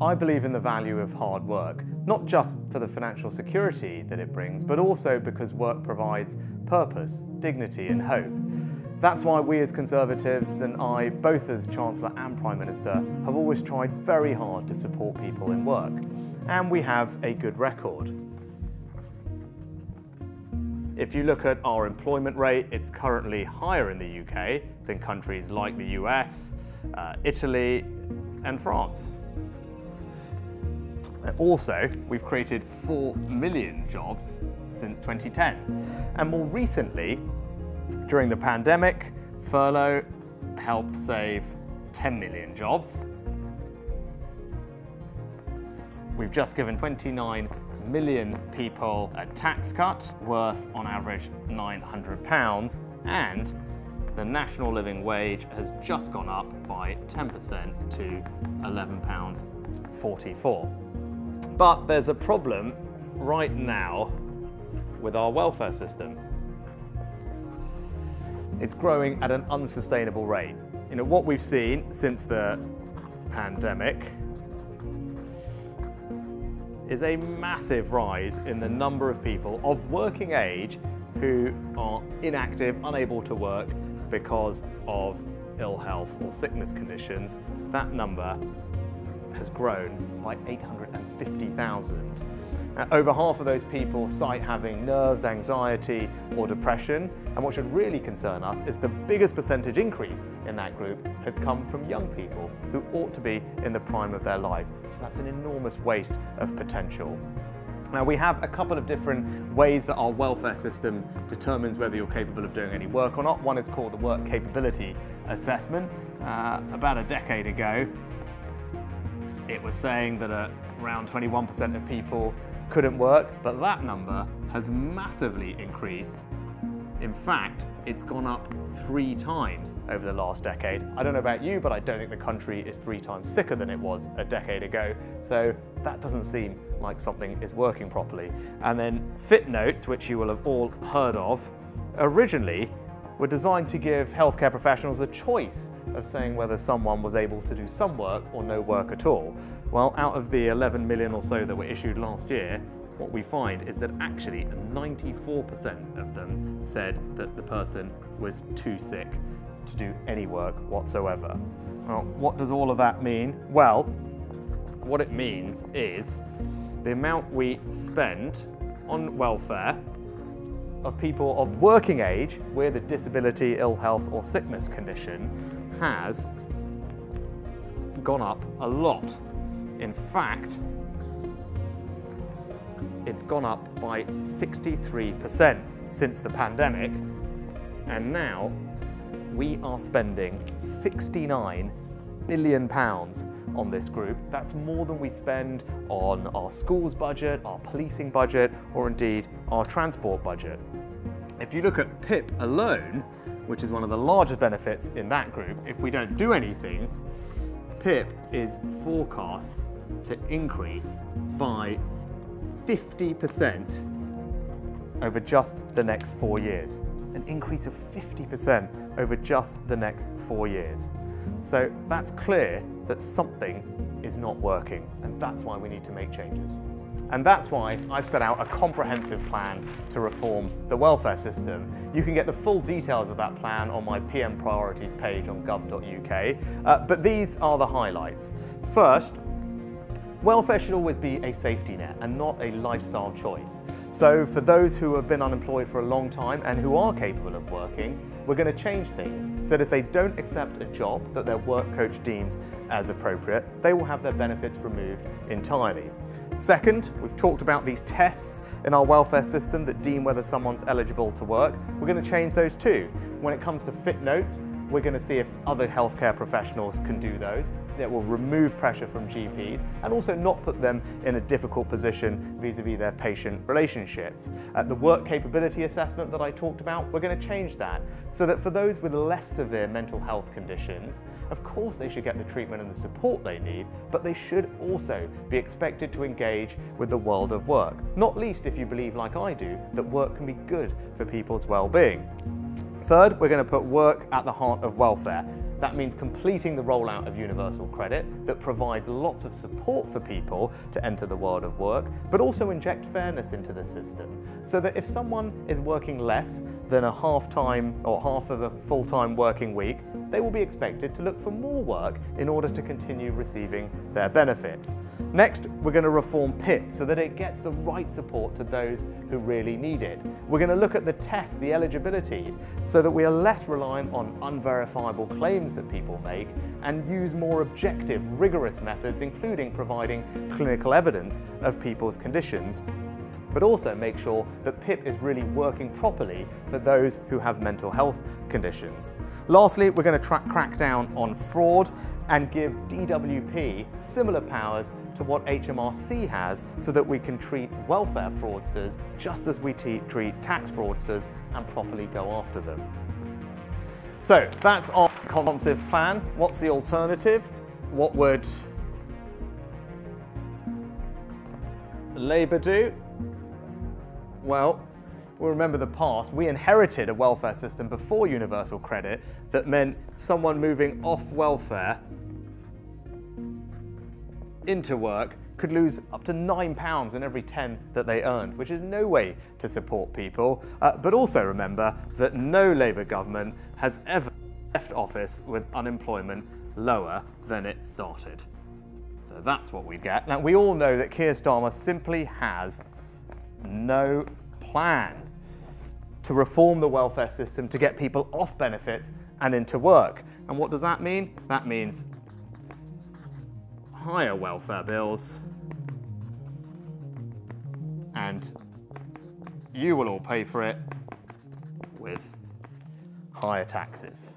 I believe in the value of hard work, not just for the financial security that it brings, but also because work provides purpose, dignity and hope. That's why we as Conservatives, and I, both as Chancellor and Prime Minister, have always tried very hard to support people in work. And we have a good record. If you look at our employment rate, it's currently higher in the UK than countries like the US, Italy and France. Also, we've created 4 million jobs since 2010. And more recently, during the pandemic, furlough helped save 10 million jobs. We've just given 29 million people a tax cut worth on average £900, and the national living wage has just gone up by 10% to £11.44. But there's a problem right now with our welfare system. It's growing at an unsustainable rate. You know, what we've seen since the pandemic is a massive rise in the number of people of working age who are inactive, unable to work because of ill health or sickness conditions. That number has grown by 850,000. Over half of those people cite having nerves, anxiety or depression, and what should really concern us is the biggest percentage increase in that group has come from young people who ought to be in the prime of their life. So that's an enormous waste of potential. Now, we have a couple of different ways that our welfare system determines whether you're capable of doing any work or not. One is called the Work Capability Assessment. About a decade ago, it was saying that around 21% of people couldn't work, but that number has massively increased. In fact, it's gone up 3 times over the last decade. I don't know about you, but I don't think the country is 3 times sicker than it was a decade ago. So that doesn't seem like something is working properly. And then fit notes, which you will have all heard of, originally were designed to give healthcare professionals a choice of saying whether someone was able to do some work or no work at all. Well, out of the 11 million or so that were issued last year, what we find is that actually 94% of them said that the person was too sick to do any work whatsoever. Well, what does all of that mean? Well, what it means is the amount we spend on welfare of people of working age with a disability, ill health or sickness condition has gone up a lot. In fact, it's gone up by 63% since the pandemic, and now we are spending £69 billion on this group. That's more than we spend on our schools budget, our policing budget, or indeed our transport budget. If you look at PIP alone, which is one of the largest benefits in that group, if we don't do anything, PIP is forecast to increase by 50% over just the next 4 years. An increase of 50% over just the next 4 years. So that's clear that something is not working, and that's why we need to make changes. And that's why I've set out a comprehensive plan to reform the welfare system. You can get the full details of that plan on my PM priorities page on gov.uk, but these are the highlights. First, welfare should always be a safety net and not a lifestyle choice. So for those who have been unemployed for a long time and who are capable of working, we're going to change things so that if they don't accept a job that their work coach deems as appropriate, they will have their benefits removed entirely. Second, we've talked about these tests in our welfare system that deem whether someone's eligible to work. We're going to change those too. When it comes to fit notes, we're going to see if other healthcare professionals can do those. That will remove pressure from GPs and also not put them in a difficult position vis-a-vis their patient relationships. The work capability assessment that I talked about, we're going to change that so that for those with less severe mental health conditions, of course they should get the treatment and the support they need, but they should also be expected to engage with the world of work, not least if you believe, like I do, that work can be good for people's well-being. Third, we're going to put work at the heart of welfare. That means completing the rollout of universal credit that provides lots of support for people to enter the world of work, but also inject fairness into the system, so that if someone is working less than a half-time or half of a full-time working week, they will be expected to look for more work in order to continue receiving their benefits. Next, we're going to reform PIP so that it gets the right support to those who really need it. We're going to look at the tests, the eligibilities, so that we are less reliant on unverifiable claims that people make and use more objective, rigorous methods, including providing clinical evidence of people's conditions, but also make sure that PIP is really working properly for those who have mental health conditions. Lastly, we're going to crack down on fraud and give DWP similar powers to what HMRC has, so that we can treat welfare fraudsters just as we treat tax fraudsters and properly go after them. So that's our comprehensive plan. What's the alternative? What would Labour do? Well, we'll remember the past. We inherited a welfare system before universal credit that meant someone moving off welfare into work could lose up to £9 in every 10 that they earned, which is no way to support people. But also remember that no Labour government has ever left office with unemployment lower than it started. So that's what we get. Now, we all know that Keir Starmer simply has no plan to reform the welfare system to get people off benefits and into work. And what does that mean? That means higher welfare bills, and you will all pay for it with higher taxes.